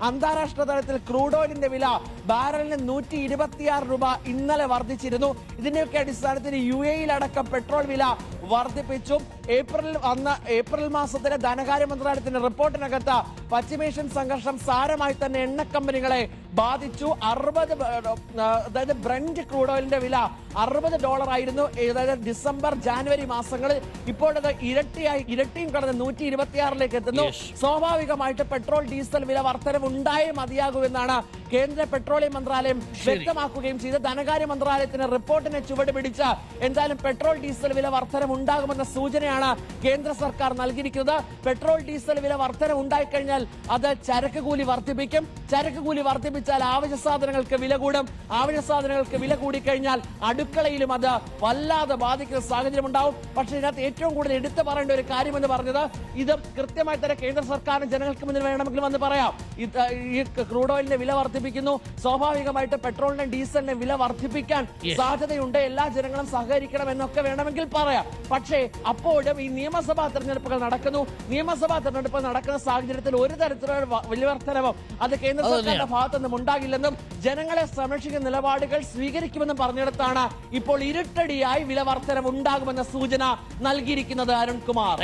അന്താരാഷ്ട്ര തലത്തിൽ ക്രൂഡ് ഓയിലിന്റെ വില ബാരലിന് 126 രൂപ ഇന്നലെ വർദ്ധിച്ചിരുന്നു. ഇതിന്റെയൊക്കെ അടിസ്ഥാനത്തിൽ UAE-യിലടക്കം പെട്രോൾ വില വർദ്ധിപ്പിച്ചു. ഏപ്രിൽ മാസത്തിലെ ധനകാര്യ മന്ത്രാലയത്തിന്റെ റിപ്പോർട്ടിനകത്ത് പശ്ചിമേഷ്യൻ സംഘർഷം സാരമായി തന്നെ എണ്ണ കമ്പനികളെ ബാധിച്ചു. അതായത് ബ്രന്റ് ക്രൂഡ് ഓയിലിന്റെ വില $60 ആയിരുന്നു. അതായത് ഡിസംബർ ജാനുവരി മാസങ്ങളിൽ. ഇപ്പോൾ അത് ഇരട്ടിയും കടന്ന് 126ലേക്ക് എത്തുന്നു. സ്വാഭാവികമായിട്ട് പെട്രോൾ ഡീസൽ വില വർധനവ് ഉണ്ടായേ മതിയാകൂ എന്നാണ് കേന്ദ്ര പെട്രോളിയം മന്ത്രാലയം വ്യക്തമാക്കുകയും ചെയ്ത് ധനകാര്യ മന്ത്രാലയത്തിന്റെ റിപ്പോർട്ടിനെ ചുവട് പിടിച്ച് എന്തായാലും പെട്രോൾ ഡീസൽ വില വർധനവ് ഉണ്ടാകുമെന്ന സൂചനയാണ് കേന്ദ്ര സർക്കാർ നൽകിയിരിക്കുന്നത്. പെട്രോൾ ഡീസൽ വില വർധനവ് ഉണ്ടായിക്കഴിഞ്ഞാൽ അത് ചരക്ക് കൂലി വർദ്ധിപ്പിക്കും. ചരക്ക് കൂലി വർദ്ധിപ്പിച്ചാൽ ആവശ്യ സാധനങ്ങൾക്ക് വില കൂടും. ആവശ്യ സാധനങ്ങൾക്ക് വില കൂടിക്കഴിഞ്ഞാൽ അടുക്കളയിലും അത് വല്ലാതെ ബാധിക്കുന്ന സാഹചര്യം ഉണ്ടാവും. പക്ഷേ ഇതിനകത്ത് ഏറ്റവും കൂടുതൽ എടുത്തു പറയേണ്ട ഒരു കാര്യമെന്ന് പറഞ്ഞത് ഇത് കൃത്യമായി തന്നെ കേന്ദ്ര സർക്കാരിന് ജനങ്ങൾക്ക് മുന്നിൽ വേണമെങ്കിലും വന്ന് പറയാം. ഈ ക്രൂഡ് ഓയിലിന്റെ വില വർദ്ധിപ്പിക്കുന്നു, സ്വാഭാവികമായിട്ട് പെട്രോളിന്റെ ഡീസലിന്റെ വില വർദ്ധിപ്പിക്കാൻ സാധ്യതയുണ്ട്, എല്ലാ ജനങ്ങളും സഹകരിക്കണം എന്നൊക്കെ വേണമെങ്കിൽ പറയാം. പക്ഷേ അപ്പോഴും ഈ നിയമസഭാ തെരഞ്ഞെടുപ്പുകൾ നടക്കുന്നു. നിയമസഭാ തെരഞ്ഞെടുപ്പ് നടക്കുന്ന സാഹചര്യത്തിൽ ഒരു തരത്തിലുള്ള വില വർധനവും അത് കേന്ദ്ര സർക്കാരിന്റെ ഭാഗത്തു നിന്നും ഉണ്ടാകില്ലെന്നും ജനങ്ങളെ സംരക്ഷിക്കുന്ന നിലപാടുകൾ സ്വീകരിക്കുമെന്നും പറഞ്ഞിടത്താണ് ഇപ്പോൾ ഇരുട്ടടിയായി വില വർധനവ് ഉണ്ടാകുമെന്ന സൂചന നൽകിയിരിക്കുന്നത്. അരുൺകുമാർ.